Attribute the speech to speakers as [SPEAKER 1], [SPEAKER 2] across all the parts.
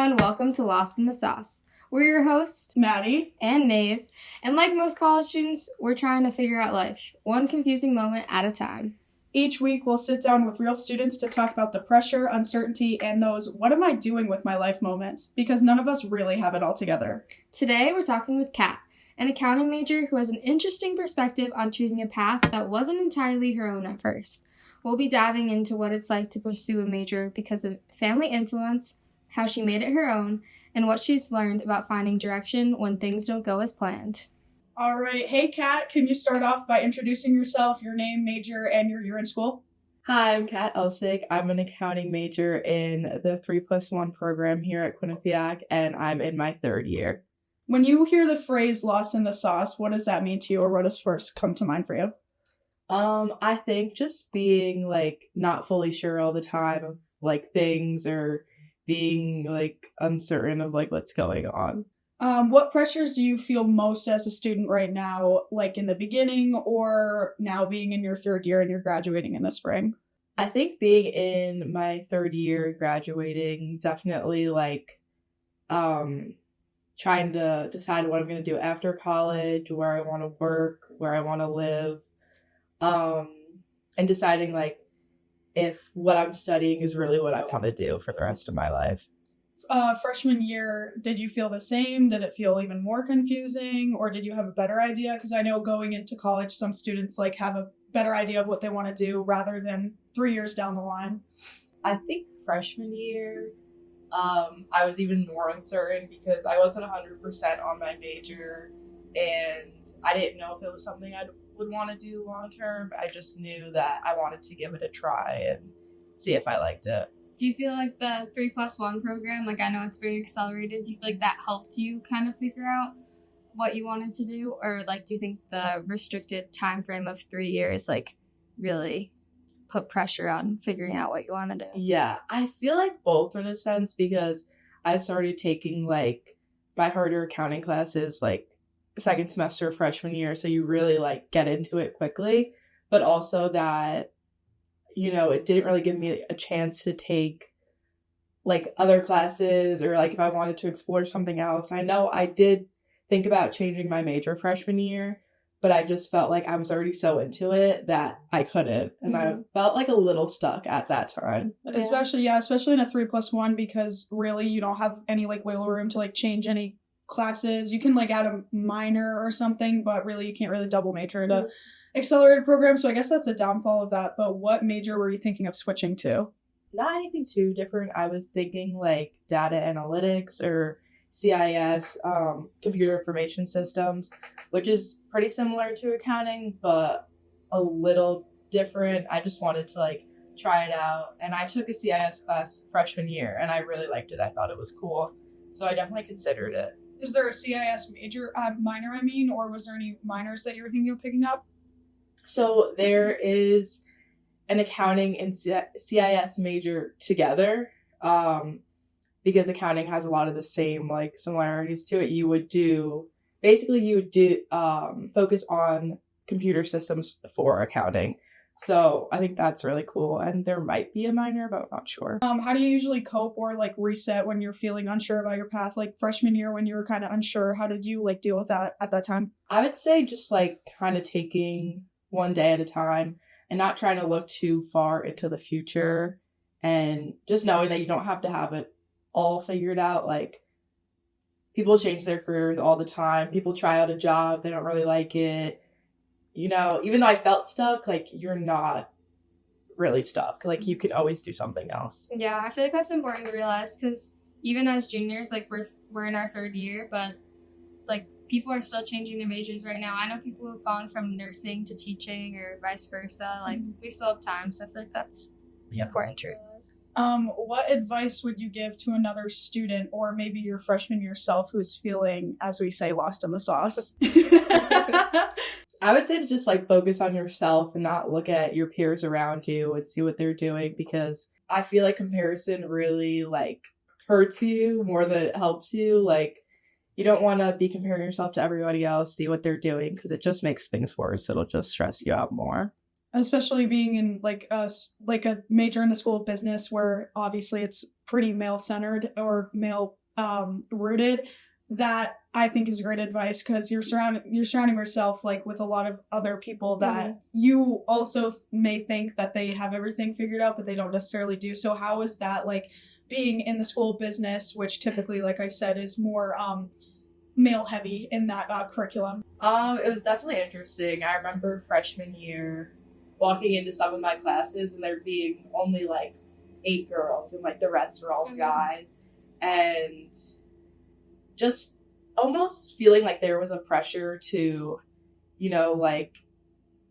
[SPEAKER 1] everyone, welcome to Lost in the Sauce. We're your hosts,
[SPEAKER 2] Maddie
[SPEAKER 1] and Maeve, and like most college students, we're trying to figure out life, one confusing moment at a time.
[SPEAKER 2] Each week we'll sit down with real students to talk about the pressure, uncertainty, and those what am I doing with my life moments, because none of us really have it all together.
[SPEAKER 1] Today we're talking with Kat, an accounting major who has an interesting perspective on choosing a path that wasn't entirely her own at first. We'll be diving into what it's like to pursue a major because of family influence, how she made it her own, and what she's learned about finding direction when things don't go as planned.
[SPEAKER 2] All right. Hey, Kat, can you start off by introducing yourself, your name, major, and your year in school?
[SPEAKER 3] Hi, I'm Kat Elsig. I'm an accounting major in the 3+1 program here at Quinnipiac, and I'm in my third year.
[SPEAKER 2] When you hear the phrase lost in the sauce, what does that mean to you, or what does first come to mind for you?
[SPEAKER 3] I think just being not fully sure all the time of things, or being uncertain of what's going on.
[SPEAKER 2] What pressures do you feel most as a student right now, like in the beginning or now being in your third year and you're graduating in the spring?
[SPEAKER 3] I think being in my third year, graduating, definitely trying to decide what I'm going to do after college, where I want to work, where I want to live, and deciding if what I'm studying is really what I want to do for the rest of my life.
[SPEAKER 2] Freshman year, did you feel the same? Did it feel even more confusing, or did you have a better idea? Because I know going into college, some students have a better idea of what they want to do rather than 3 years down the line.
[SPEAKER 3] I think freshman year, I was even more uncertain because I wasn't 100% on my major, and I didn't know if it was something I would want to do long term. I just knew that I wanted to give it a try and see if I liked it.
[SPEAKER 1] Do you feel like the 3+1 program, I know it's very accelerated, do you feel like that helped you kind of figure out what you wanted to do? Or do you think the restricted time frame of 3 years really put pressure on figuring out what you want to do?
[SPEAKER 3] Yeah, I feel like both in a sense, because I started taking my harder accounting classes second semester of freshman year, so you really get into it quickly, but also that it didn't really give me a chance to take other classes, or if I wanted to explore something else. I know I did think about changing my major freshman year, but I just felt like I was already so into it that I couldn't, and I felt a little stuck at that time.
[SPEAKER 2] Yeah. Especially in a 3+1, because really you don't have any wiggle room to change any classes. You can add a minor or something, but really you can't really double major in a accelerated program. So I guess that's a downfall of that. But what major were you thinking of switching to?
[SPEAKER 3] Not anything too different. I was thinking data analytics or CIS, computer information systems, which is pretty similar to accounting, but a little different. I just wanted to try it out. And I took a CIS class freshman year and I really liked it. I thought it was cool. So I definitely considered it.
[SPEAKER 2] Is there a CIS minor, or was there any minors that you were thinking of picking up?
[SPEAKER 3] So there is an accounting and CIS major together, because accounting has a lot of the same similarities to it. You would do focus on computer systems for accounting. So I think that's really cool, and there might be a minor, but I'm not sure.
[SPEAKER 2] How do you usually cope or reset when you're feeling unsure about your path? Freshman year, when you were kind of unsure, how did you deal with that at that time?
[SPEAKER 3] I would say just kind of taking one day at a time and not trying to look too far into the future, and just knowing that you don't have to have it all figured out. People change their careers all the time. People try out a job, they don't really like it. Even though I felt stuck, you're not really stuck. You can always do something else.
[SPEAKER 1] Yeah, I feel like that's important to realize, because even as juniors, we're in our third year, but people are still changing their majors right now. I know people who've gone from nursing to teaching or vice versa. We still have time, so I feel like that's important to realize.
[SPEAKER 2] What advice would you give to another student, or maybe your freshman yourself, who's feeling, as we say, lost in the sauce?
[SPEAKER 3] I would say to just focus on yourself and not look at your peers around you and see what they're doing, because I feel like comparison really hurts you more than it helps you. You don't want to be comparing yourself to everybody else, see what they're doing, because it just makes things worse. It'll just stress you out more.
[SPEAKER 2] Especially being in a major in the School of Business, where obviously it's pretty male-centered or male rooted, that I think is great advice, because you're surrounding yourself like with a lot of other people that you also may think that they have everything figured out, but they don't necessarily do. So how is that, like, being in the school of business, which typically, like I said, is more male heavy in that curriculum?
[SPEAKER 3] It was definitely interesting. I remember freshman year walking into some of my classes and there being only like 8 girls and like the rest were all guys, and just almost feeling like there was a pressure to, you know, like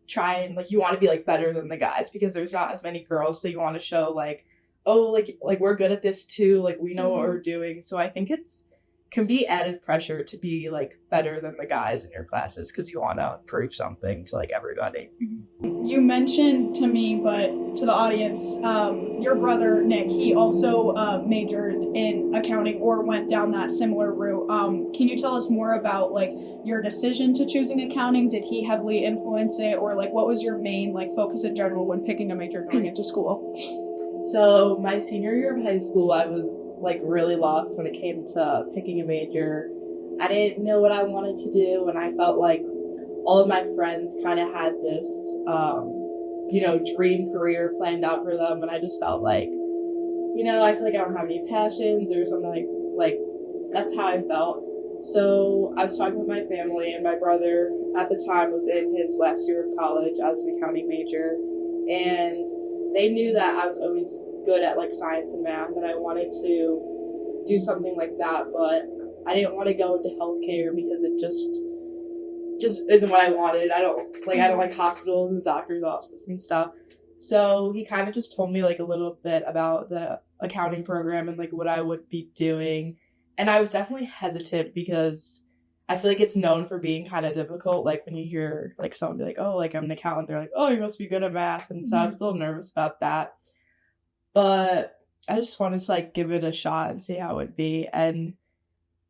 [SPEAKER 3] try and like you want to be like better than the guys because there's not as many girls, so you want to show like, oh, like we're good at this too, like we know what we're doing. So I think it's can be added pressure to be like better than the guys in your classes because you want to prove something to like everybody.
[SPEAKER 2] You mentioned to me, but to the audience, your brother Nick, he also majored in accounting or went down that similar route. Can you tell us more about like your decision to choosing accounting? Did he heavily influence it, or like what was your main like focus in general when picking a major going into school?
[SPEAKER 3] So my senior year of high school, I was like really lost when it came to picking a major. I didn't know what I wanted to do, and I felt like all of my friends kind of had this, you know, dream career planned out for them, and I just felt like, you know, I feel like I don't have any passions or something like that's how I felt. So I was talking with my family, and my brother at the time was in his last year of college as an accounting major, and they knew that I was always good at like science and math and I wanted to do something like that, but I didn't want to go into healthcare because it just isn't what I wanted. I don't like hospitals and doctor's offices and stuff. So he kind of just told me like a little bit about the accounting program and like what I would be doing. And I was definitely hesitant because I feel like it's known for being kind of difficult. Like when you hear like someone be like, oh, like I'm an accountant, they're like, oh, you must be good at math. And so I was a little nervous about that. But I just wanted to like give it a shot and see how it would be. And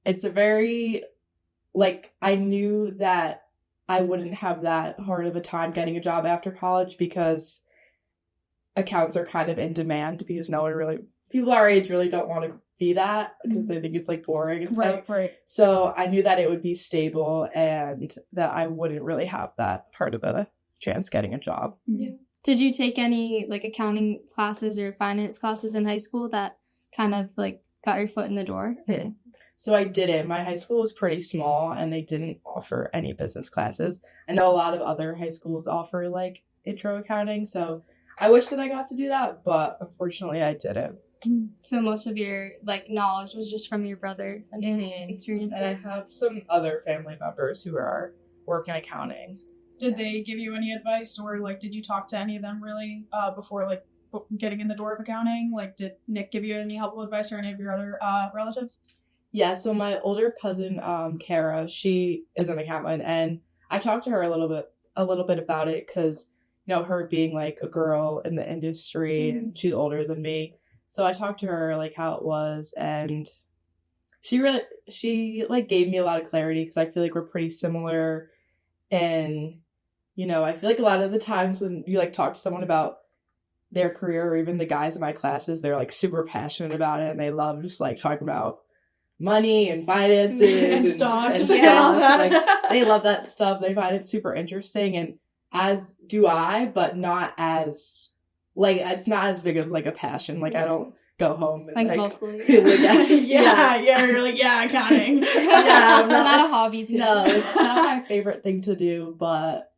[SPEAKER 3] it's a very, like, I knew that I wouldn't have that hard of a time getting a job after college because accounts are kind of in demand because people our age really don't want to be that because they think it's like boring and stuff.
[SPEAKER 2] Right.
[SPEAKER 3] So I knew that it would be stable and that I wouldn't really have that hard of a chance getting a job.
[SPEAKER 1] Yeah. Did you take any like accounting classes or finance classes in high school that kind of like got your foot in the door?
[SPEAKER 3] So I didn't. My high school was pretty small and they didn't offer any business classes. I know a lot of other high schools offer like intro accounting, so I wish that I got to do that, but unfortunately I didn't.
[SPEAKER 1] So most of your like knowledge was just from your brother and his experiences.
[SPEAKER 3] And I have some other family members who are working accounting.
[SPEAKER 2] Did they give you any advice, or like did you talk to any of them really before like getting in the door of accounting? Like did Nick give you any helpful advice or any of your other relatives?
[SPEAKER 3] Yeah, so my older cousin Kara, she is an accountant, and I talked to her a little bit about it because, you know, her being like a girl in the industry and she's older than me. So I talked to her like how it was, and she like gave me a lot of clarity because I feel like we're pretty similar. And, you know, I feel like a lot of the times when you like talk to someone about their career, or even the guys in my classes, they're like super passionate about it and they love just like talking about money and finances
[SPEAKER 2] and stocks
[SPEAKER 3] and
[SPEAKER 2] and all that.
[SPEAKER 3] Like, they love that stuff. They find it super interesting, and as do I, but not as like it's not as big of like a passion. Like I don't go home and
[SPEAKER 1] like
[SPEAKER 3] like
[SPEAKER 2] you're like accounting.
[SPEAKER 3] Yeah,
[SPEAKER 1] not a hobby too.
[SPEAKER 3] No, it's not my favorite thing to do, but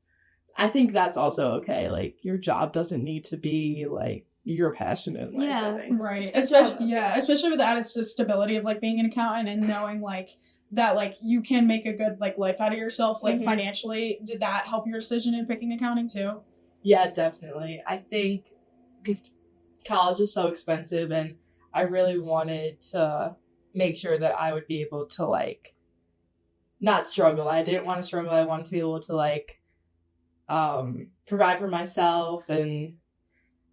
[SPEAKER 3] I think that's also okay. Like your job doesn't need to be like you're passionate. Like,
[SPEAKER 1] Yeah.
[SPEAKER 3] I think.
[SPEAKER 2] Right. Especially with the added stability of like being an accountant and knowing like that like you can make a good like life out of yourself like financially. Did that help your decision in picking accounting too?
[SPEAKER 3] Yeah, definitely. I think college is so expensive, and I really wanted to make sure that I would be able to like not struggle. I didn't want to struggle. I wanted to be able to like provide for myself, and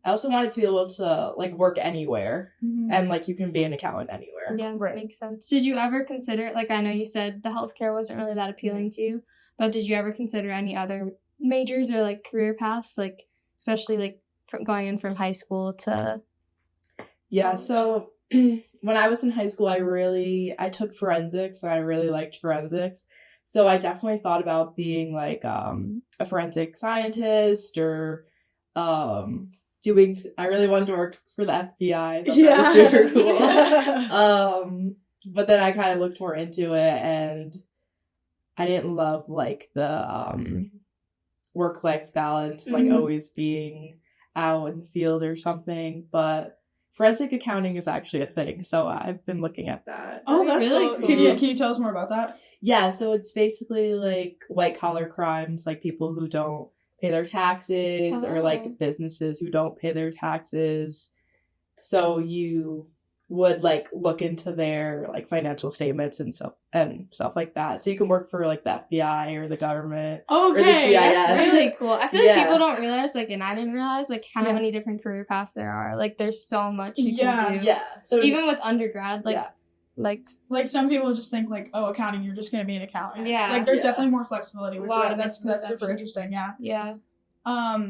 [SPEAKER 3] I also wanted to be able to like work anywhere, and like you can be an accountant anywhere.
[SPEAKER 1] Yeah, makes sense. Did you ever consider, like I know you said the healthcare wasn't really that appealing to you, but did you ever consider any other majors or like career paths, like especially like from going in from high school to?
[SPEAKER 3] Yeah, so when I was in high school, I took forensics and I really liked forensics. So I definitely thought about being like a forensic scientist or I really wanted to work for the FBI. I thought that was super cool. But then I kind of looked more into it and I didn't love like the work-life balance, like always being out in the field or something. But forensic accounting is actually a thing, so I've been looking at that.
[SPEAKER 2] Oh, that's
[SPEAKER 1] really
[SPEAKER 2] cool.
[SPEAKER 1] cool.
[SPEAKER 2] Can you tell us more about that?
[SPEAKER 3] Yeah, so it's basically like white-collar crimes, like people who don't pay their taxes or like businesses who don't pay their taxes. So you would like look into their like financial statements and stuff like that. So you can work for like the FBI or the government.
[SPEAKER 2] Okay,
[SPEAKER 3] or the CIS.
[SPEAKER 1] That's really cool. I feel like
[SPEAKER 3] Yeah.
[SPEAKER 1] people don't realize, like, and I didn't realize, like, how many different career paths there are. Like, there's so much you can do.
[SPEAKER 3] Yeah. So
[SPEAKER 1] Even with undergrad, like,
[SPEAKER 3] Yeah.
[SPEAKER 2] Like some people just think like, oh, accounting, you're just gonna be an accountant.
[SPEAKER 1] Yeah.
[SPEAKER 2] Like there's
[SPEAKER 3] Yeah.
[SPEAKER 2] definitely more flexibility, which
[SPEAKER 1] lot of
[SPEAKER 2] that's super
[SPEAKER 1] misconceptions.
[SPEAKER 2] interesting. Yeah.
[SPEAKER 1] Yeah.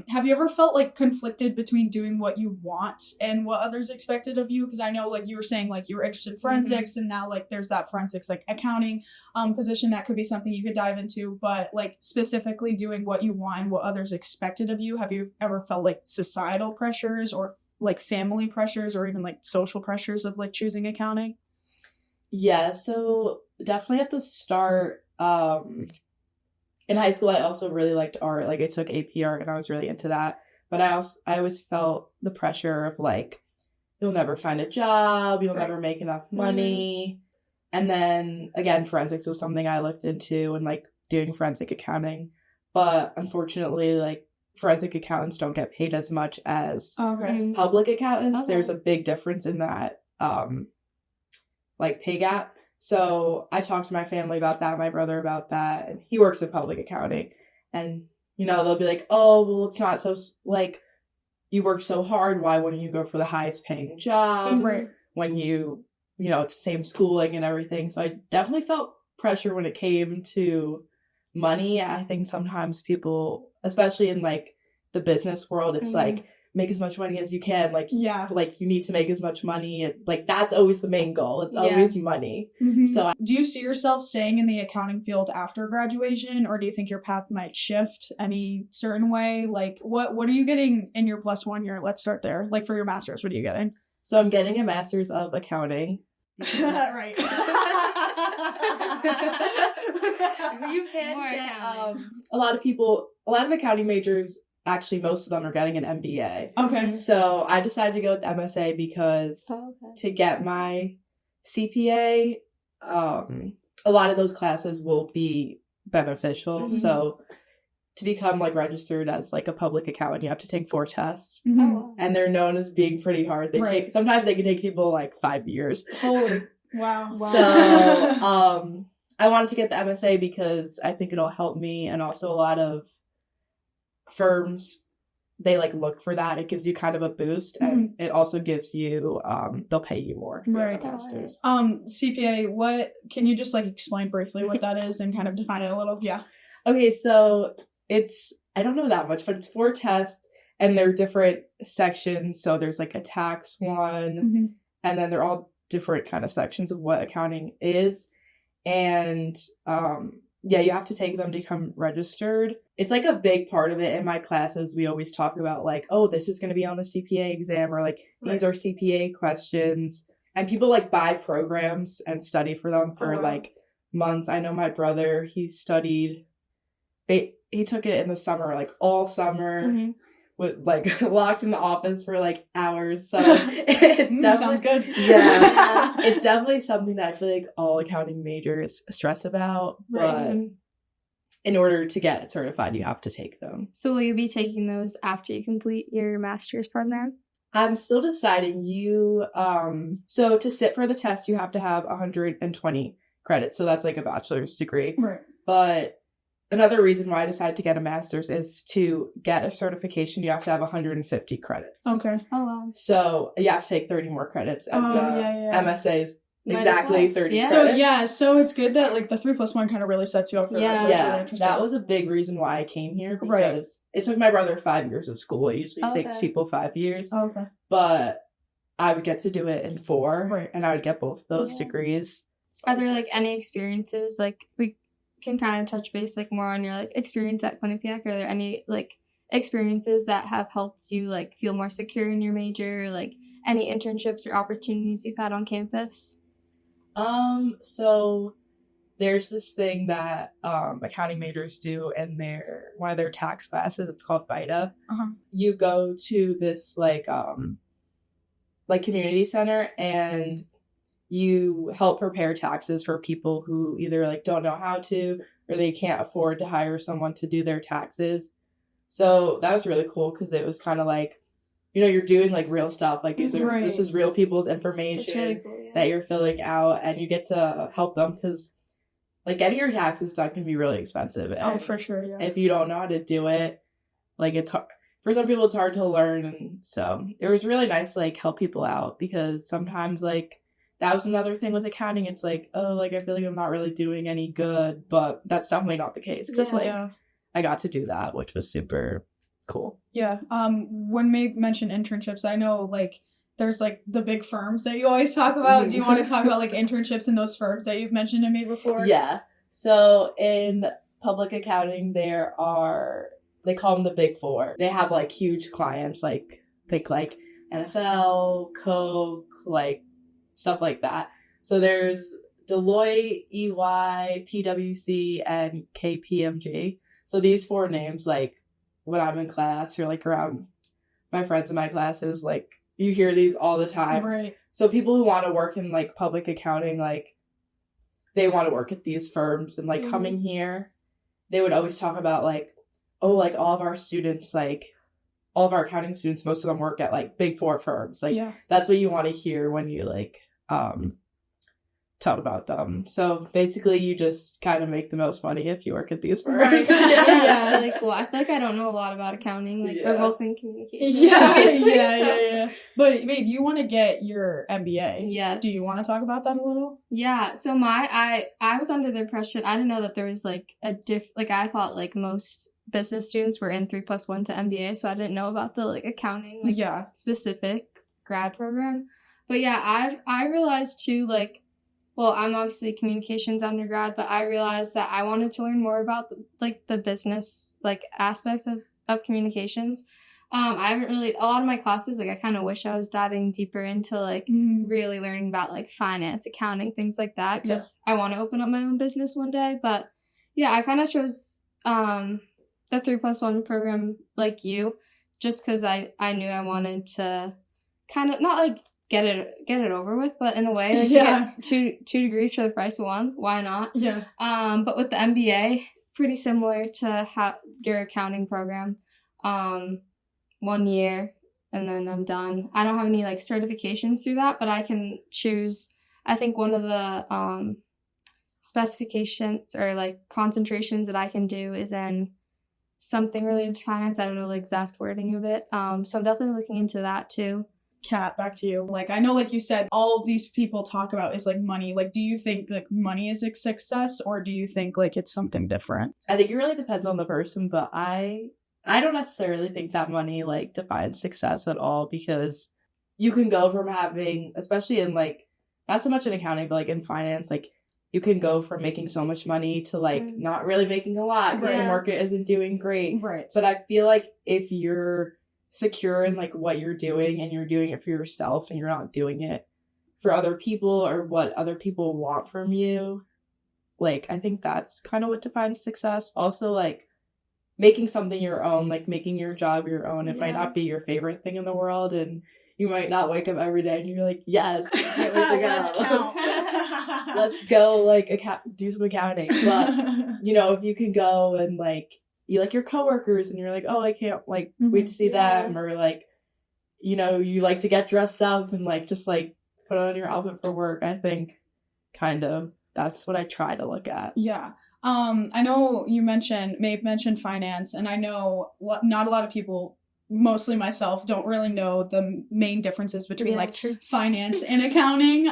[SPEAKER 2] Have you ever felt like conflicted between doing what you want and what others expected of you? Because I know like you were saying like you were interested in forensics and now like there's that forensics like accounting position that could be something you could dive into, but like specifically doing what you want and what others expected of you. Have you ever felt like societal pressures or like family pressures or even like social pressures of like choosing accounting?
[SPEAKER 3] Yeah, so definitely at the start, in high school, I also really liked art. Like I took AP art and I was really into that. But I always felt the pressure of like, you'll never find a job, you'll never make enough money. And then again, forensics was something I looked into and like doing forensic accounting. But unfortunately, like forensic accountants don't get paid as much as public accountants.
[SPEAKER 1] Okay.
[SPEAKER 3] There's a big difference in that like pay gap. So I talked to my family about that, my brother about that, and he works in public accounting. And, you know, they'll be like, oh, well, it's not so, like, you work so hard, why wouldn't you go for the highest paying job?
[SPEAKER 2] Right.
[SPEAKER 3] When you know, it's the same schooling and everything. So I definitely felt pressure when it came to money. I think sometimes people, especially in, like, the business world, it's like, make as much money as you can. Like, like you need to make as much money. Like that's always the main goal. It's always money. So
[SPEAKER 2] do you see yourself staying in the accounting field after graduation, or do you think your path might shift any certain way? Like what are you getting in your +1 year? Let's start there. Like for your master's, what are you getting?
[SPEAKER 3] So I'm getting a master's of accounting.
[SPEAKER 2] Right.
[SPEAKER 3] You can
[SPEAKER 1] More
[SPEAKER 3] get
[SPEAKER 1] accounting.
[SPEAKER 3] a lot of accounting majors. Actually, most of them are getting an MBA.
[SPEAKER 2] Okay.
[SPEAKER 3] So I decided to go with MSA because to get my CPA, a lot of those classes will be beneficial. So to become like registered as like a public accountant, you have to take 4 tests, and they're known as being pretty hard. Sometimes they can take people like 5 years.
[SPEAKER 2] Holy wow.
[SPEAKER 3] So I wanted to get the MSA because I think it'll help me, and also a lot of firms, they like look for that. It gives you kind of a boost, and it also gives you they'll pay you more for your masters.
[SPEAKER 2] CPA, what can you just like explain briefly what that is and kind of define it a little? Yeah.
[SPEAKER 3] Okay, so I don't know that much, but it's 4 tests and they're different sections. So there's like a tax one, and then they're all different kind of sections of what accounting is. And you have to take them to become registered. It's like a big part of it. In my classes, we always talk about like, oh, this is going to be on the CPA exam, or like these are CPA questions. And people like buy programs and study for them for like months. I know my brother, he studied, he took it in the summer, like all summer, with like locked in the office for like hours. So it
[SPEAKER 2] sounds good.
[SPEAKER 3] Yeah. It's definitely something that I feel like all accounting majors stress about. But in order to get certified, you have to take them.
[SPEAKER 1] So will you be taking those after you complete your master's program?
[SPEAKER 3] I'm still deciding. So to sit for the test, you have to have 120 credits. So that's like a bachelor's degree.
[SPEAKER 2] Right.
[SPEAKER 3] But another reason why I decided to get a master's is to get a certification, you have to have 150 credits.
[SPEAKER 2] Okay.
[SPEAKER 1] Oh, wow.
[SPEAKER 3] So you have to take 30 more credits. And MSA is exactly 30 credits.
[SPEAKER 2] So it's good that like the 3+1 kind of really sets you up for that. So it's really interesting.
[SPEAKER 3] That was a big reason why I came here, because it took my brother 5 years of school. It usually takes people 5 years.
[SPEAKER 2] Oh, okay.
[SPEAKER 3] But I would get to do it in 4,
[SPEAKER 2] Right.
[SPEAKER 3] and I would get both those
[SPEAKER 1] Yeah.
[SPEAKER 3] degrees.
[SPEAKER 1] Are there like any experiences, like we can kind of touch base like more on your like experience at Quinnipiac? Are there any like experiences that have helped you like feel more secure in your major, or like any internships or opportunities you've had on campus?
[SPEAKER 3] So there's this thing that accounting majors do in one of their tax classes. It's called FIDA.
[SPEAKER 2] Uh-huh.
[SPEAKER 3] You go to this like community center, and you help prepare taxes for people who either like don't know how to, or they can't afford to hire someone to do their taxes. So that was really cool because it was kind of like, you're doing like real stuff. Like this is real people's information
[SPEAKER 1] It's really cool. Yeah.
[SPEAKER 3] that you're filling out, and you get to help them because like getting your taxes done can be really expensive.
[SPEAKER 2] Oh,
[SPEAKER 3] And
[SPEAKER 2] for sure. Yeah.
[SPEAKER 3] if you don't know how to do it, like it's hard. For some people, it's hard to learn, and so it was really nice to like help people out because sometimes like that was another thing with accounting. It's like, oh, like I feel like I'm not really doing any good, but that's definitely not the case because I got to do that, which was super cool.
[SPEAKER 2] Yeah. When Maeve mentioned internships, I know like there's like the big firms that you always talk about. Do you want to talk about like internships in those firms that you've mentioned to me before?
[SPEAKER 3] Yeah. So in public accounting, they call them the Big Four. They have like huge clients, like think like NFL, Coke, like stuff like that. So there's Deloitte, EY, PwC, and KPMG. So these 4 names, like when I'm in class or like around my friends in my classes, like you hear these all the time.
[SPEAKER 2] Right.
[SPEAKER 3] So people who want to work in like public accounting, like they want to work at these firms, and like coming here, they would always talk about like, oh, like all of our students, like all of our accounting students, most of them work at like Big Four firms. Like that's what you want to hear when you like talk about them. So basically you just kind of make the most money if you work at these firms.
[SPEAKER 2] Right.
[SPEAKER 1] Yeah,
[SPEAKER 2] Yeah.
[SPEAKER 1] that's really cool. I feel like I don't know a lot about accounting. Like we're both in communication.
[SPEAKER 2] Yeah.
[SPEAKER 1] obviously,
[SPEAKER 2] Yeah.
[SPEAKER 1] so-
[SPEAKER 2] Yeah. But Maeve, you want to get your MBA.
[SPEAKER 1] Yes.
[SPEAKER 2] Do you want to talk about that a little?
[SPEAKER 1] Yeah, so I was under the impression, I didn't know that there was like like I thought like most business students were in 3+1 to MBA, so I didn't know about the like accounting like
[SPEAKER 2] Yeah.
[SPEAKER 1] specific grad program. But yeah, I realized too, like, well, I'm obviously communications undergrad, but I realized that I wanted to learn more about the business like aspects of communications. I haven't really, a lot of my classes, like I kind of wish I was diving deeper into like really learning about like finance, accounting, things like that, because I want to open up my own business one day. But yeah, I kind of chose the 3+1 program like you, just because I knew I wanted to kind of not like get it over with, but in a way like get two degrees for the price of one. Why not?
[SPEAKER 2] Yeah.
[SPEAKER 1] But with the MBA, pretty similar to your accounting program. 1 year and then I'm done. I don't have any like certifications through that, but I can choose. I think one of the specifications or like concentrations that I can do is in something related to finance. I don't know the exact wording of it. So I'm definitely looking into that too.
[SPEAKER 2] Kat, back to you. Like, I know, like you said, all these people talk about is like money. Like, do you think like money is a success, or do you think like it's something different?
[SPEAKER 3] I think it really depends on the person, but I don't necessarily think that money like defines success at all, because you can go from having, especially in like, not so much in accounting, but like in finance, like you can go from making so much money to like not really making a lot because the market isn't doing great.
[SPEAKER 2] Right.
[SPEAKER 3] But I feel like if you're secure in like what you're doing and you're doing it for yourself and you're not doing it for other people or what other people want from you, like I think that's kind of what defines success. Also, like making something your own, like making your job your own. It might not be your favorite thing in the world, and you might not wake up every day and you're like, yes, I can't wait to go.
[SPEAKER 2] Let's count.
[SPEAKER 3] Let's go, like do some accounting. But you know, if you can go and like you like your coworkers and you're like, oh, I can't like wait to see them, or like, you know, you like to get dressed up and like just like put on your outfit for work. I think kind of that's what I try to look at.
[SPEAKER 2] Yeah. I know Maeve mentioned finance, and I know not a lot of people, mostly myself, don't really know the main differences between finance and accounting,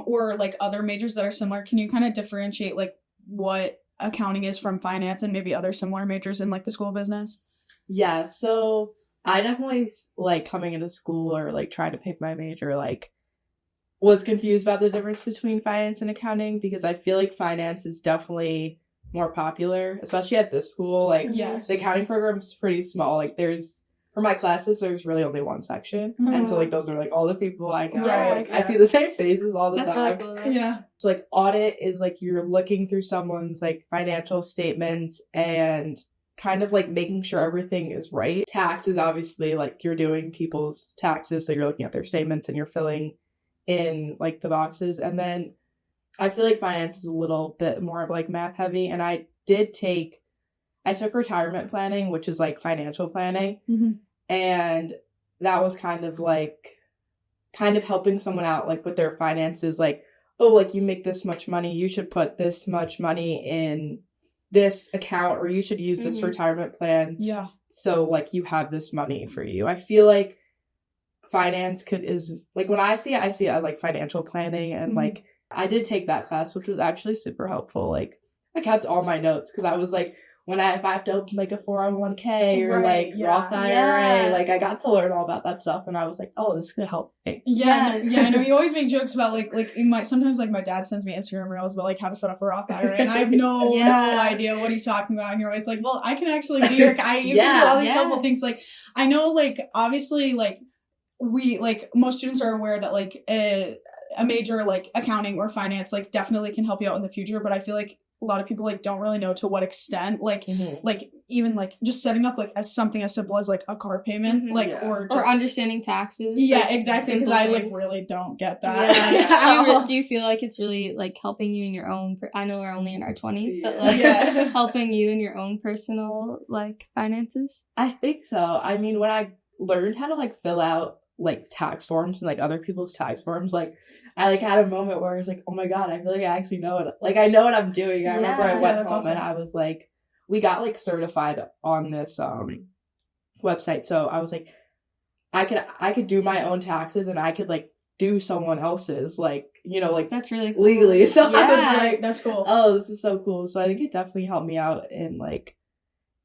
[SPEAKER 2] or like other majors that are similar. Can you kind of differentiate like what accounting is from finance and maybe other similar majors in like the School of Business?
[SPEAKER 3] Yeah, so I definitely like coming into school or like trying to pick my major, like was confused about the difference between finance and accounting because I feel like finance is definitely more popular, especially at this school. Like
[SPEAKER 2] Yes.
[SPEAKER 3] the accounting program's pretty small. Like for my classes, there's really only one section.
[SPEAKER 2] Mhm.
[SPEAKER 3] And so like those are like all the people I know.
[SPEAKER 2] Right,
[SPEAKER 3] Like
[SPEAKER 2] yeah.
[SPEAKER 3] I see the same faces all the
[SPEAKER 1] That's
[SPEAKER 3] time.
[SPEAKER 1] really cool. Though.
[SPEAKER 2] Yeah.
[SPEAKER 3] So like audit is like you're looking through someone's like financial statements and kind of like making sure everything is right. Tax is obviously like you're doing people's taxes, so you're looking at their statements and you're filling in like the boxes. And then I feel like finance is a little bit more of like math heavy, and I took retirement planning, which is like financial planning.
[SPEAKER 2] Mm-hmm.
[SPEAKER 3] And that was kind of helping someone out like with their finances, like, oh, like you make this much money, you should put this much money in this account, or you should use this
[SPEAKER 1] Mhm.
[SPEAKER 3] retirement plan.
[SPEAKER 2] Yeah.
[SPEAKER 3] So like you have this money for you. I feel like finance is like when I see it as like financial planning, and
[SPEAKER 2] Mhm.
[SPEAKER 3] like I did take that class, which was actually super helpful. Like I kept all my notes because I was like, if I have to open like a 401k or
[SPEAKER 2] Right,
[SPEAKER 3] like
[SPEAKER 2] yeah.
[SPEAKER 3] Roth IRA,
[SPEAKER 1] Yeah.
[SPEAKER 3] like I got to learn all about that stuff, and I was like, oh, this could help me.
[SPEAKER 2] Yeah,
[SPEAKER 1] Yeah.
[SPEAKER 2] yeah, I know you always make jokes about like sometimes like my dad sends me Instagram reels about like how to set up a Roth IRA, and I have no
[SPEAKER 1] Yeah.
[SPEAKER 2] idea what he's talking about, and you're always like, well, I can actually be your guy. You can
[SPEAKER 3] Yeah,
[SPEAKER 2] do all these
[SPEAKER 1] yes.
[SPEAKER 2] helpful things. Like I know, like obviously, like we like most students are aware that like a major like accounting or finance like definitely can help you out in the future, but I feel like a lot of people like don't really know to what extent, like even like just setting up like as something as simple as like a car payment,
[SPEAKER 1] Mhm.
[SPEAKER 2] like
[SPEAKER 3] Yeah.
[SPEAKER 2] or
[SPEAKER 1] Or
[SPEAKER 2] just
[SPEAKER 1] understanding taxes.
[SPEAKER 2] yeah,
[SPEAKER 1] like,
[SPEAKER 2] exactly, because
[SPEAKER 1] simple
[SPEAKER 2] I like
[SPEAKER 1] things.
[SPEAKER 2] really don't get
[SPEAKER 1] Yeah.
[SPEAKER 2] that.
[SPEAKER 1] Do you feel like it's really like helping you in your own? I know we're only in our 20s, but
[SPEAKER 3] Yeah.
[SPEAKER 1] like
[SPEAKER 2] Yeah.
[SPEAKER 1] helping you in your own personal like finances.
[SPEAKER 3] I think so. I mean, when I learned how to like fill out like tax forms and like other people's tax forms, like I like had a moment where I was like, oh my god, I feel like I actually know it. Like I know what I'm doing. I remember I
[SPEAKER 1] Yeah.
[SPEAKER 3] went
[SPEAKER 2] Yeah,
[SPEAKER 3] home
[SPEAKER 2] that's awesome.
[SPEAKER 3] and I was like, we got like certified on this website. So I was like, I could do my own taxes and I could like do someone else's, like, you know, like
[SPEAKER 1] That's really cool.
[SPEAKER 3] legally. So I was
[SPEAKER 1] Yeah.
[SPEAKER 3] like,
[SPEAKER 2] Right, that's cool.
[SPEAKER 3] oh, this is so cool. So I think it definitely helped me out in like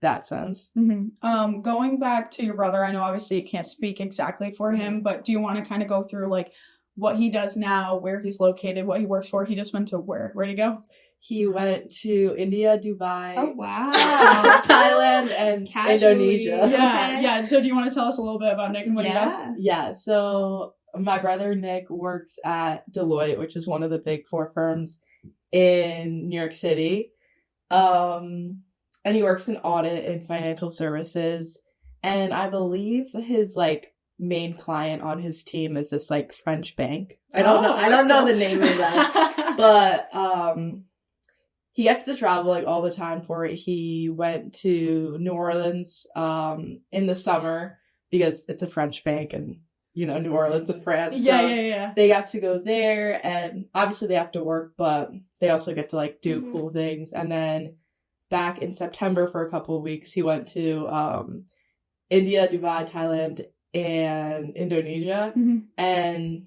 [SPEAKER 3] that sense.
[SPEAKER 2] Mm-hmm. Going back to your brother, I know obviously you can't speak exactly for him, but do you want to kind of go through like what he does now, where he's located, what he works for? He just went to where'd he go?
[SPEAKER 3] He went to India, Dubai,
[SPEAKER 1] Oh wow.
[SPEAKER 3] Thailand, and
[SPEAKER 1] Casually.
[SPEAKER 3] Indonesia.
[SPEAKER 2] Yeah,
[SPEAKER 1] Okay.
[SPEAKER 2] yeah. So do you want to tell us a little bit about Nick and what he does?
[SPEAKER 3] Yeah, so my brother Nick works at Deloitte, which is one of the big four firms in New York City. And he works in audit and financial services. And I believe his like main client on his team is this like French bank. I don't know the name of that. But he gets to travel like all the time for it. He went to New Orleans in the summer because it's a French bank, and you know New Orleans in France.
[SPEAKER 2] Yeah,
[SPEAKER 3] so
[SPEAKER 2] yeah.
[SPEAKER 3] They got to go there, and obviously they have to work, but they also get to like do
[SPEAKER 1] Mhm.
[SPEAKER 3] cool things. And then back in September for a couple of weeks, he went to India, Dubai, Thailand, and Indonesia.
[SPEAKER 2] Mm-hmm.
[SPEAKER 3] And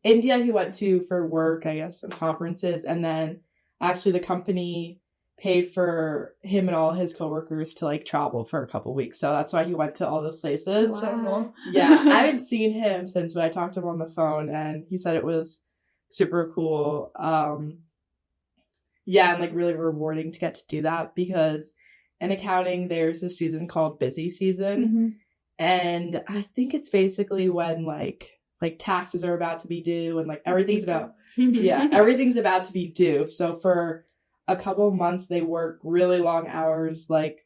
[SPEAKER 3] India he went to for work, I guess, and conferences, and then actually the company paid for him and all his coworkers to like travel for a couple weeks. So that's why he went to all those places.
[SPEAKER 2] So cool.
[SPEAKER 3] Yeah, I haven't seen him since, but I talked to him on the phone and he said it was super cool. Yeah, and like really rewarding to get to do that because in accounting there's this season called busy season.
[SPEAKER 2] Mm-hmm.
[SPEAKER 3] And I think it's basically when like taxes are about to be due and like everything's about everything's about to be due. So for a couple of months they work really long hours. Like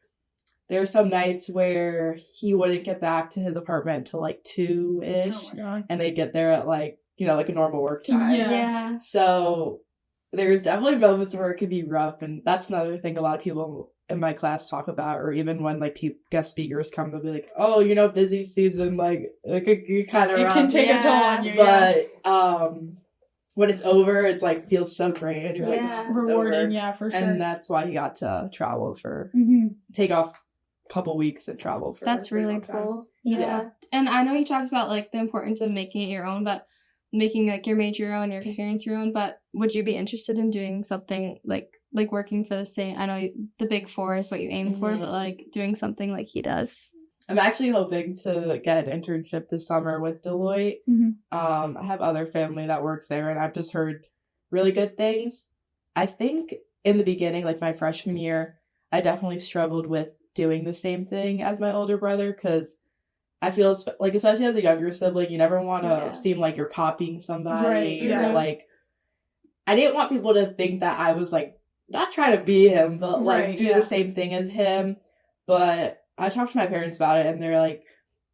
[SPEAKER 3] there are some nights where he wouldn't get back to his apartment till like 2-ish,
[SPEAKER 2] Oh my god.
[SPEAKER 3] and they'd get there at like, you know, like a normal work time.
[SPEAKER 2] Yeah.
[SPEAKER 1] Yeah.
[SPEAKER 3] So there's definitely moments where it could be rough, and that's another thing a lot of people in my class talk about, or even when like guest speakers come, they'll be like, oh, you know, busy season, like it could be kind of
[SPEAKER 2] It
[SPEAKER 3] rough.
[SPEAKER 2] can take a toll on you, yeah.
[SPEAKER 3] But when it's over, it's like feels so great, and you're like,
[SPEAKER 1] Yeah.
[SPEAKER 3] "Oh, it's
[SPEAKER 2] Rewarding,
[SPEAKER 3] over."
[SPEAKER 2] yeah, for sure.
[SPEAKER 3] And that's why he got to travel for
[SPEAKER 2] Mm-hmm.
[SPEAKER 3] take off a couple weeks and travel for.
[SPEAKER 1] That's
[SPEAKER 3] a pretty
[SPEAKER 1] really
[SPEAKER 3] long time.
[SPEAKER 1] cool.
[SPEAKER 2] Yeah.
[SPEAKER 1] Yeah. And I know you talked about like the importance of making it your own, but making like your major your own, your experience your own, but would you be interested in doing something like working for the same, I know the big four is what you aim for,
[SPEAKER 3] Mhm.
[SPEAKER 1] but like doing something like he does?
[SPEAKER 3] I'm actually hoping to get an internship this summer with Deloitte. I have other family that works there, and I've just heard really good things. I think in the beginning, like my freshman year, I definitely struggled with doing the same thing as my older brother because I feel like, especially as a younger sibling, you never want to seem like you're copying somebody.
[SPEAKER 2] Right, yeah.
[SPEAKER 3] Or like, I didn't want people to think that I was like, not trying to be him, but like do the same thing as him. But I talked to my parents about it, and they're like,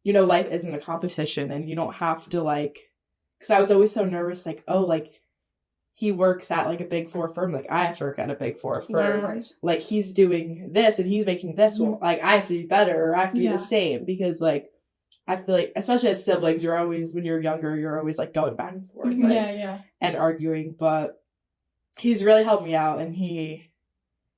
[SPEAKER 3] you know, life isn't a competition, and you don't have to like, because I was always so nervous, like, oh, like, he works at like a Big Four firm, like I have to work at a Big Four firm.
[SPEAKER 2] Right.
[SPEAKER 3] Like he's doing this and he's making this, well, like I have to be better, or I have to be the same, because like I feel like, especially as siblings, you're always, when you're younger, you're always like going back and forth, like, and arguing. But he's really helped me out, and he,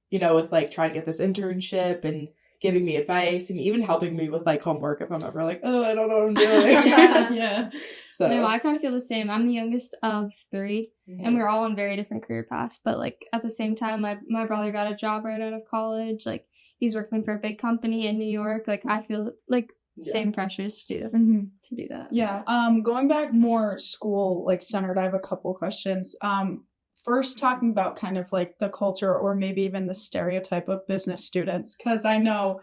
[SPEAKER 3] you know, with like trying to get this internship and giving me advice and even helping me with like homework if I'm ever like, oh, I don't know what I'm doing. So
[SPEAKER 1] no, I kind of feel the same. I'm the youngest of 3, and we're all on very different career paths. But like at the same time, my brother got a job right out of college. Like he's working for a big company in New York. Like I feel like same pressures to do that.
[SPEAKER 2] Yeah. Going back more school like centered, I have a couple questions. First, talking about kind of like the culture or maybe even the stereotype of business students, because I know,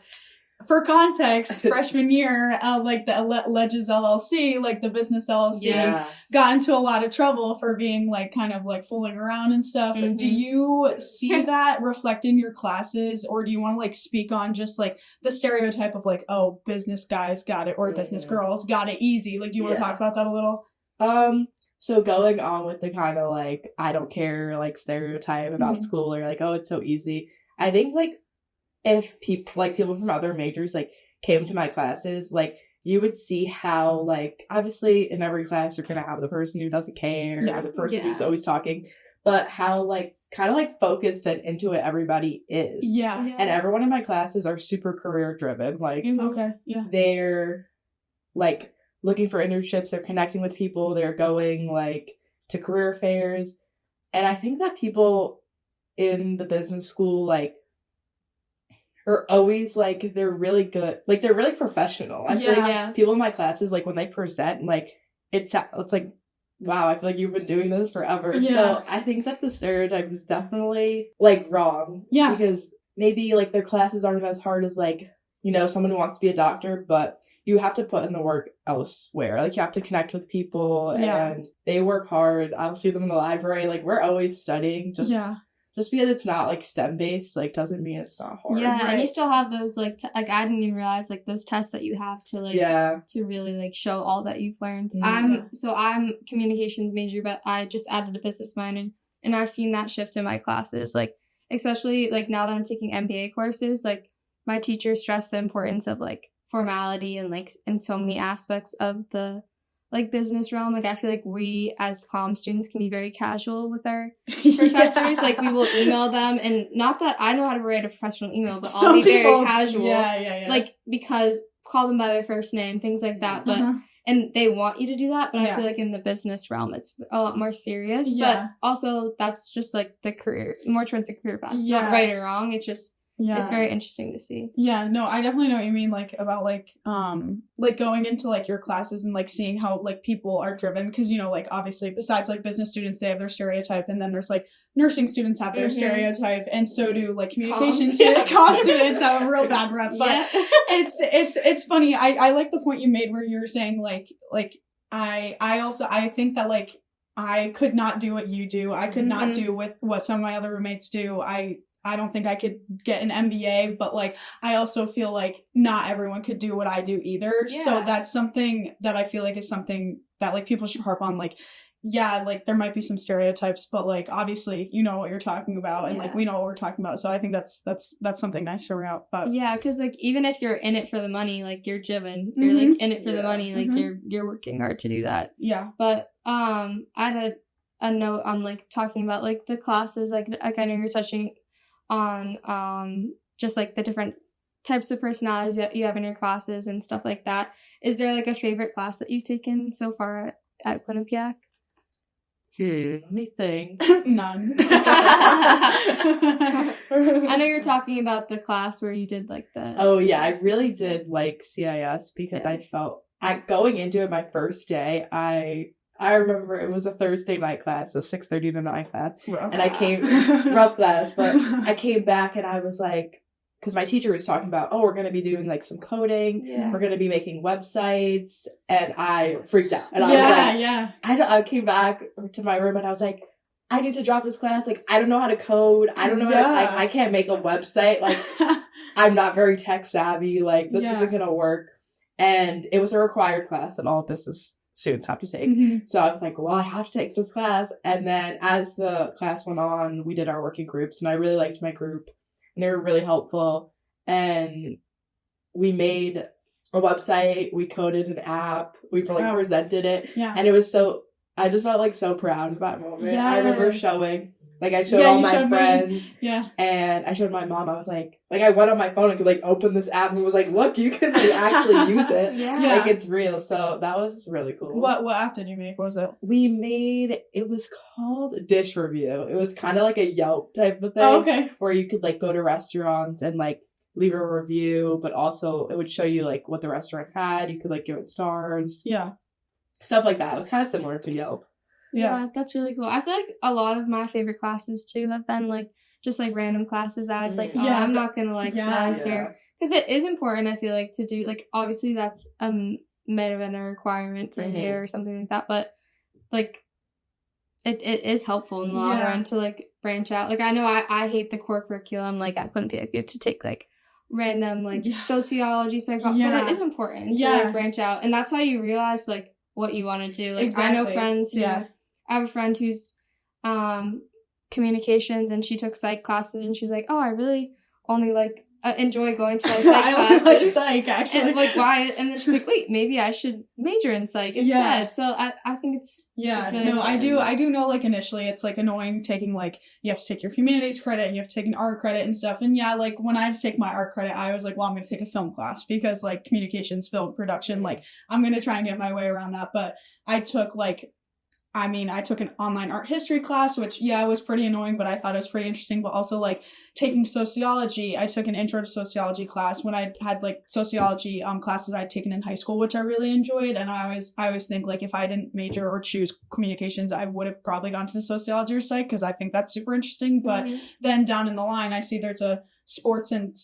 [SPEAKER 2] for context, freshman year, like the Ledges LLC, like the business LLC, got into a lot of trouble for being like kind of like fooling around and stuff. Do you see that reflect in your classes, or do you want to like speak on just like the stereotype of like, oh, business guys got it or business girls got it easy? Like, do you want to talk about that a little?
[SPEAKER 3] So going on with the kind of like, I don't care, like stereotype about school, or like, oh, it's so easy. I think like if people from other majors like came to my classes, like you would see how like, obviously in every class you're going to have the person who doesn't care or the person who's always talking, but how like kind of like focused and into it everybody is. And everyone in my classes are super career driven. Like, they're like looking for internships, they're connecting with people, they're going like to career fairs. And I think that people in the business school like are always like, they're really good, like they're really professional. I feel like people in my classes, like when they present, like it's like, wow, I feel like you've been doing this forever. So I think that the stereotype is definitely like wrong. Because maybe like their classes aren't as hard as like, you know, someone who wants to be a doctor, but you have to put in the work elsewhere. Like you have to connect with people, and they work hard. I'll see them in the library. Like we're always studying. Just because it's not like STEM based, like doesn't mean it's not hard.
[SPEAKER 1] And you still have those like like I didn't even realize like those tests that you have to like to really like show all that you've learned. I'm communications major, but I just added a business minor, and I've seen that shift in my classes. Like especially like now that I'm taking MBA courses, like my teachers stress the importance of like formality and like in so many aspects of the like business realm. Like I feel like we as comm students can be very casual with our professors. Like we will email them, and not that I know how to write a professional email, but I'll be very casual. Like because call them by their first name, things like that. But and they want you to do that, but I feel like in the business realm it's a lot more serious. But also that's just like the career, more towards the career path. It's not right or wrong. It's just it's very interesting to see.
[SPEAKER 2] No, I definitely know what you mean, like, about, like going into, like, your classes and, like, seeing how, like, people are driven, because, you know, like, obviously, besides, like, business students, they have their stereotype, and then there's, like, nursing students have their stereotype, and so do, like, communication students, comm students have a real bad rep, but it's funny, I like the point you made where you were saying, like, I think that, like, I could not do what you do, I could not do with what some of my other roommates do, I don't think I could get an MBA, but like I also feel like not everyone could do what I do either. So that's something that I feel like is something that like people should harp on. Like, like there might be some stereotypes, but like obviously you know what you're talking about, and like we know what we're talking about. So I think that's something nice to bring out. But
[SPEAKER 1] because like even if you're in it for the money, like you're driven, you're like in it for the money, like you're working hard to do that. But I had a note on like talking about like the classes, like I know you're touching on just like the different types of personalities that you have in your classes and stuff like that. Is there like a favorite class that you've taken so far at Quinnipiac?
[SPEAKER 3] Let me think.
[SPEAKER 2] None.
[SPEAKER 1] I know you're talking about the class where you did like the.
[SPEAKER 3] Oh yeah, I really did like CIS because
[SPEAKER 1] Yeah.
[SPEAKER 3] I felt going into it my first day. I remember it was a Thursday night class, so 6:30 to 9 class, and I came rough class, but I came back and I was like, because my teacher was talking about, oh, we're gonna be doing like some coding,
[SPEAKER 1] Yeah.
[SPEAKER 3] we're gonna be making websites, and I freaked out, and I was like, I came back to my room and I was like, I need to drop this class. Like, I don't know how to code. I don't know how to, I can't make a website. Like, I'm not very tech savvy. Like, this isn't going to work. And it was a required class that all business students have to take.
[SPEAKER 2] Mm-hmm.
[SPEAKER 3] So I was like, well, I have to take this class. And then as the class went on, we did our working groups. And I really liked my group. And they were really helpful. And we made a website. We coded an app. We presented it.
[SPEAKER 2] Yeah.
[SPEAKER 3] And it was I just felt like so proud of that moment.
[SPEAKER 2] Yes.
[SPEAKER 3] I remember showing, like I showed all my friends.
[SPEAKER 2] Yeah.
[SPEAKER 3] And I showed my mom. I was like I went on my phone and could like open this app and was like, look, you can like actually use it.
[SPEAKER 1] Yeah.
[SPEAKER 3] Like it's real. So that was really cool.
[SPEAKER 2] What app did you make? What was it?
[SPEAKER 3] We made, it was called Dish Review. It was kind of like a Yelp type of thing.
[SPEAKER 2] Oh, okay.
[SPEAKER 3] Where you could like go to restaurants and like leave a review, but also it would show you like what the restaurant had. You could like give it stars.
[SPEAKER 2] Yeah.
[SPEAKER 3] Stuff like that. It was kind of similar to Yelp.
[SPEAKER 1] Yeah, that's really cool. I feel like a lot of my favorite classes too have been like just like random classes that I was like, I'm not gonna like this or because it is important. I feel like to do like obviously that's might have been a requirement for here or something like that, but like it is helpful in the long run to like branch out. Like I know I hate the core curriculum. Like at Quinnipiac, you have to take like random like sociology, psychology, but it is important to like branch out, and that's how you realize like what you want to do. Like I know friends who I have a friend who's communications, and she took psych classes, and she's like, oh, I really only like enjoy going to my psych classes.
[SPEAKER 2] I like psych actually.
[SPEAKER 1] And like why? And then she's like, wait, maybe I should major in psych instead. So I think it's really
[SPEAKER 2] no,
[SPEAKER 1] important.
[SPEAKER 2] I do know like initially it's like annoying taking like you have to take your humanities credit and you have to take an art credit and stuff. And like when I had to take my art credit, I was like, well, I'm gonna take a film class because like communications, film production, like I'm gonna try and get my way around that. But I took I took an online art history class, which, it was pretty annoying, but I thought it was pretty interesting. But also, like, taking sociology, I took an intro to sociology class when I had, like, sociology classes I'd taken in high school, which I really enjoyed. And I always think, like, if I didn't major or choose communications, I would have probably gone to sociology or psych, because I think that's super interesting. But then down in the line, I see there's a sports and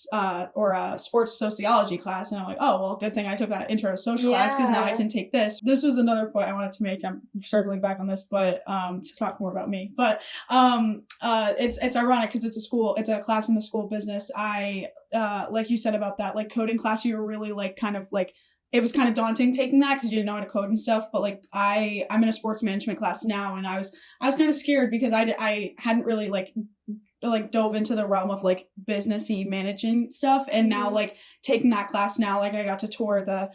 [SPEAKER 2] sports sociology class, and I'm like, oh well, good thing I took that intro to social class, because now I can take this. This was another point I wanted to make. I'm circling back on this, but to talk more about me. But it's ironic because it's a class in the school of business. I like you said about that like coding class, you were really like kind of like, it was kind of daunting taking that because you didn't know how to code and stuff. But like I'm in a sports management class now, and I was kind of scared because I hadn't really like dove into the realm of like businessy managing stuff, and now like taking that class now, like I got to tour the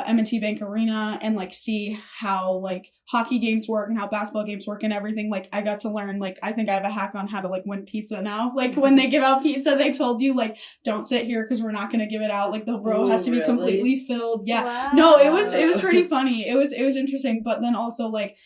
[SPEAKER 2] M&T Bank Arena and like see how like hockey games work and how basketball games work and everything. Like I got to learn, like I think I have a hack on how to like win pizza now. Like when they give out pizza, they told you like, don't sit here because we're not going to give it out. Like the row has to be completely filled. Yeah.
[SPEAKER 1] Wow.
[SPEAKER 2] No, it was pretty funny. It was interesting, but then also like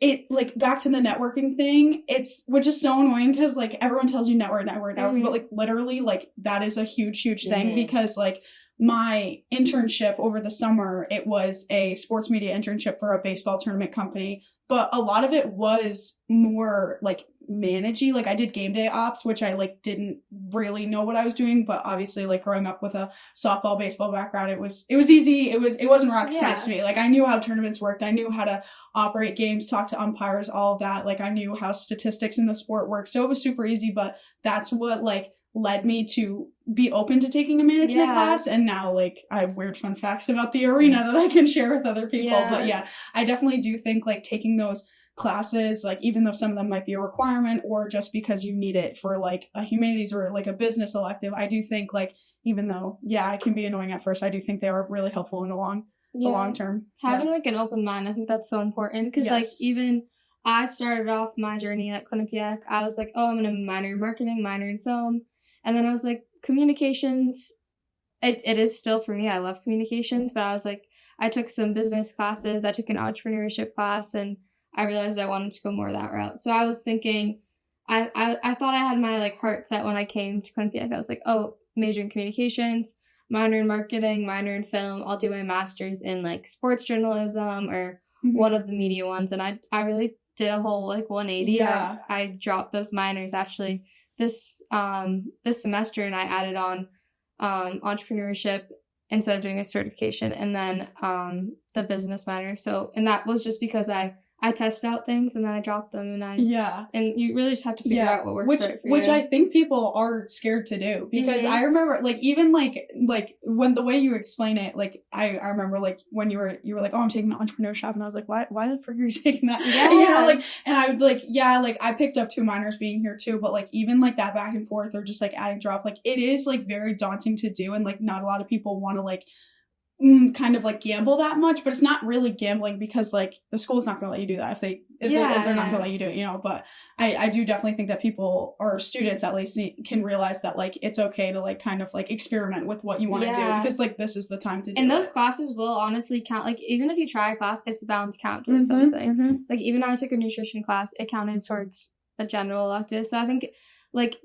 [SPEAKER 2] it like back to the networking thing, which is so annoying because like everyone tells you network, but like literally like that is a huge thing because like my internship over the summer, it was a sports media internship for a baseball tournament company, but a lot of it was more like managey. Like I did game day ops, which I like didn't really know what I was doing, but obviously like growing up with a softball baseball background, it was easy. It wasn't rocket science to me. Like I knew how tournaments worked, I knew how to operate games, talk to umpires, all of that. Like I knew how statistics in the sport work, so it was super easy. But that's what like led me to be open to taking a management class, and now like I have weird fun facts about the arena that I can share with other people. But I definitely do think like taking those classes, like even though some of them might be a requirement or just because you need it for like a humanities or like a business elective, I do think like even though it can be annoying at first, I do think they are really helpful in the long term.
[SPEAKER 1] Having like an open mind, I think that's so important because like even I started off my journey at Quinnipiac, I was like, oh, I'm gonna minor in marketing, minor in film, and then I was like, communications, it is still for me, I love communications, but I was like, I took some business classes, I took an entrepreneurship class, and I realized I wanted to go more that route. So I was thinking, I thought I had my like heart set when I came to Quinnipiac. I was like, oh, major in communications, minor in marketing, minor in film. I'll do my master's in like sports journalism or one of the media ones. And I really did a whole like 180.
[SPEAKER 2] Yeah.
[SPEAKER 1] I dropped those minors actually this semester, and I added on entrepreneurship instead of doing a certification, and then the business minor. So, and that was just because I tested out things and then I dropped them, and you really just have to figure out what works right for you.
[SPEAKER 2] Which I think people are scared to do, because I remember like even like when the way you explain it, like I remember like when you were like, oh, I'm taking entrepreneurship, and I was like, why the frick are you taking that?
[SPEAKER 1] Yeah.
[SPEAKER 2] You know, like, and I would like, yeah, like I picked up 2 minors being here too, but like even like that back and forth or just like adding drop, like it is like very daunting to do, and like not a lot of people want to like kind of like gamble that much, but it's not really gambling, because like the school's not going to let you do that if they're not going to let you do it, you know. But I do definitely think that people, or students at least, can realize that like it's okay to like kind of like experiment with what you want to do, because like this is the time to do
[SPEAKER 1] and those
[SPEAKER 2] it.
[SPEAKER 1] Classes will honestly count. Like even if you try a class, it's bound to count towards something. Like even I took a nutrition class, it counted towards a general elective. So I think like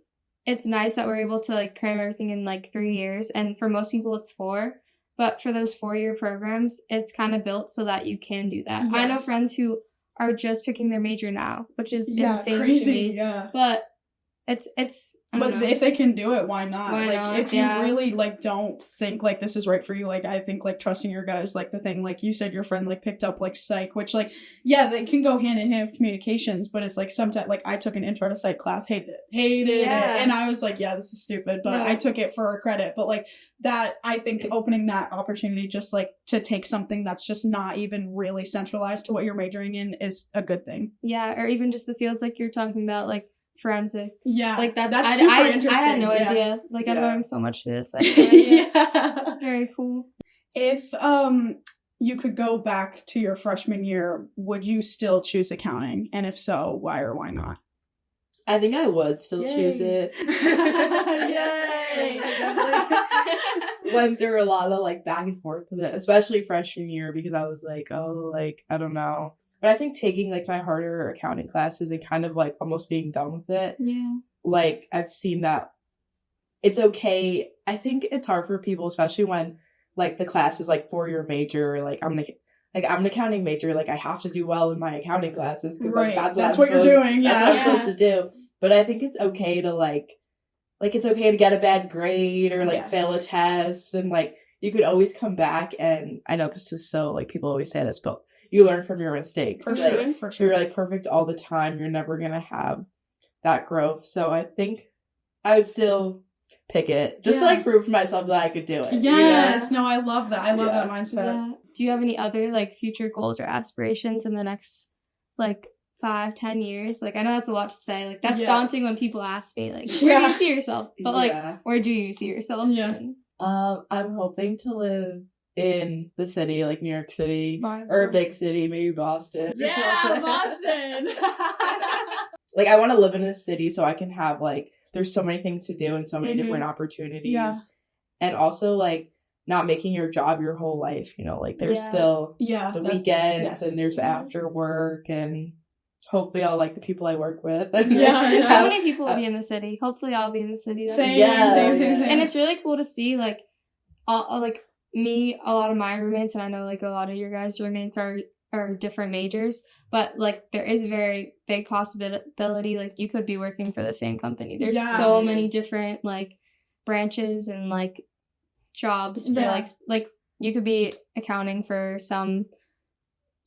[SPEAKER 1] it's nice that we're able to like cram everything in like 3 years, and for most people it's 4. But for those 4-year programs, it's kind of built so that you can do that.
[SPEAKER 2] Yes.
[SPEAKER 1] I know friends who are just picking their major now, which is insane
[SPEAKER 2] crazy,
[SPEAKER 1] to me.
[SPEAKER 2] Yeah.
[SPEAKER 1] But it's I don't know.
[SPEAKER 2] If they can do it, why not?
[SPEAKER 1] Why
[SPEAKER 2] like
[SPEAKER 1] not?
[SPEAKER 2] If you really like don't think like this is right for you, like I think like trusting your gut is like the thing. Like you said, your friend like picked up like psych, which like they can go hand in hand with communications, but it's like sometimes like I took an intro to psych class, hated it, and I was like, yeah, this is stupid, but I took it for a credit. But like that, I think opening that opportunity just like to take something that's just not even really centralized to what you're majoring in is a good thing.
[SPEAKER 1] Yeah, or even just the fields like you're talking about, like forensics.
[SPEAKER 2] Yeah,
[SPEAKER 1] like
[SPEAKER 2] that's super interesting.
[SPEAKER 1] I had no idea. Like I'm learning so much to this.
[SPEAKER 2] Yeah,
[SPEAKER 1] very cool.
[SPEAKER 2] If you could go back to your freshman year, would you still choose accounting? And if so, why or why not?
[SPEAKER 3] I think I would still choose it.
[SPEAKER 2] Yay!
[SPEAKER 3] I definitely went through a lot of like back and forth with it, especially freshman year, because I was like, oh, like I don't know. But I think taking like my harder accounting classes and kind of like almost being done with it.
[SPEAKER 1] Yeah.
[SPEAKER 3] Like I've seen that it's okay. I think it's hard for people, especially when like the class is like 4-year major, or like I'm an accounting major, like I have to do well in my accounting classes, because like that's what you're doing. Yeah. That's what I'm supposed to do. But I think it's okay to like it's okay to get a bad grade or like fail a test, and like you could always come back. And I know this is so like people always say this, but you learn from your mistakes.
[SPEAKER 2] For
[SPEAKER 3] like,
[SPEAKER 2] sure.
[SPEAKER 3] If you're like perfect all the time, you're never gonna have that growth. So I think I would still pick it just to like prove to myself that I could do it.
[SPEAKER 2] Yes. No, I love that. I love that mindset.
[SPEAKER 1] Yeah. Do you have any other like future goals or aspirations in the next like 5-10 years? Like I know that's a lot to say. Like that's daunting when people ask me like, where do you see yourself? But like, where do you see yourself?
[SPEAKER 2] Yeah.
[SPEAKER 3] I'm hoping to live in the city, like New York City,
[SPEAKER 2] Vibes.
[SPEAKER 3] or a big city, maybe Boston.
[SPEAKER 2] Yeah, Boston.
[SPEAKER 3] Like I want to live in a city so I can have like, there's so many things to do and so many different opportunities. Yeah. And also like not making your job your whole life, you know, like there's still the weekends and there's after work, and hopefully I'll like the people I work with.
[SPEAKER 1] So many people will be in the city. Hopefully I'll be in the city.
[SPEAKER 2] Same.
[SPEAKER 1] And it's really cool to see like all like me, a lot of my roommates, and I know like a lot of your guys' roommates are different majors, but like there is a very big possibility like you could be working for the same company. There's so many different like branches and like jobs for like you could be accounting for some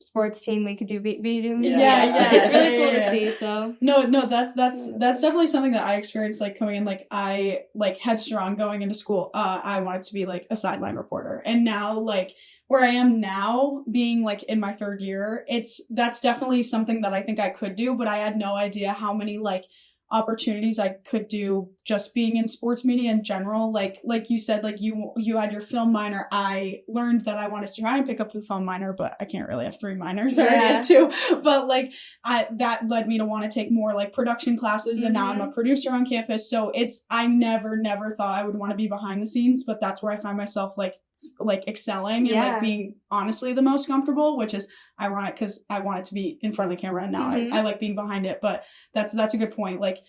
[SPEAKER 1] sports team, we could be doing it's really cool to see. So
[SPEAKER 2] no, that's definitely something that I experienced like coming in. Like I like headstrong going into school, I wanted to be like a sideline reporter, and now like where I am now, being like in my 3rd year, that's definitely something that I think I could do, but I had no idea how many like opportunities I could do just being in sports media in general. Like you said, like you had your film minor. I learned that I wanted to try and pick up the film minor, but I can't really have 3 minors. I already have 2. But like that led me to want to take more like production classes, and now I'm a producer on campus. So I never thought I would want to be behind the scenes, but that's where I find myself like like excelling and like being honestly the most comfortable, which is ironic because I want it to be in front of the camera and now I like being behind it. But that's a good point. Like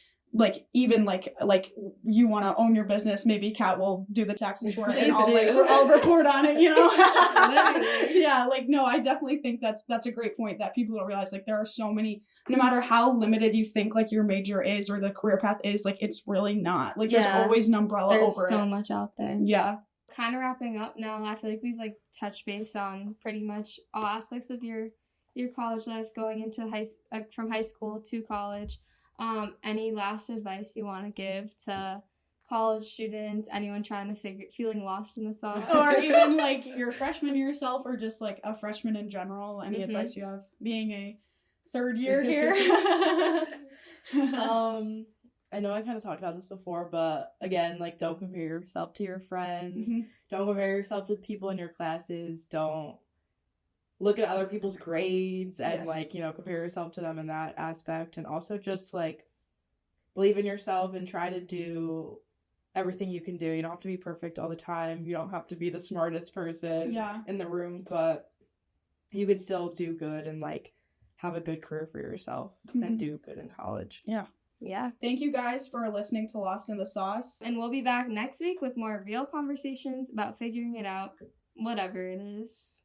[SPEAKER 2] even like you want to own your business, maybe Kat will do the taxes for it and I'll report on it, you know. Yeah, like no, I definitely think that's a great point that people don't realize. Like there are so many, no matter how limited you think like your major is or the career path is, like it's really not. Like there's always an umbrella over it.
[SPEAKER 1] There's so much out there.
[SPEAKER 2] Yeah.
[SPEAKER 1] Kind of wrapping up now, I feel like we've like touched base on pretty much all aspects of your college life, going into from high school to college. Any last advice you want to give to college students, anyone trying to feeling lost in the sauce?
[SPEAKER 2] Or even like your freshman year self, or just like a freshman in general, any advice you have being a third year here?
[SPEAKER 3] I know I kind of talked about this before, but again, like don't compare yourself to your friends. Don't compare yourself to people in your classes. Don't look at other people's grades and like, you know, compare yourself to them in that aspect. And also just like believe in yourself and try to do everything you can do. You don't have to be perfect all the time. You don't have to be the smartest person in the room, but you can still do good and like have a good career for yourself and do good in college.
[SPEAKER 1] Yeah.
[SPEAKER 2] Thank you guys for listening to Lost in the Sauce.
[SPEAKER 1] And we'll be back next week with more real conversations about figuring it out, whatever it is.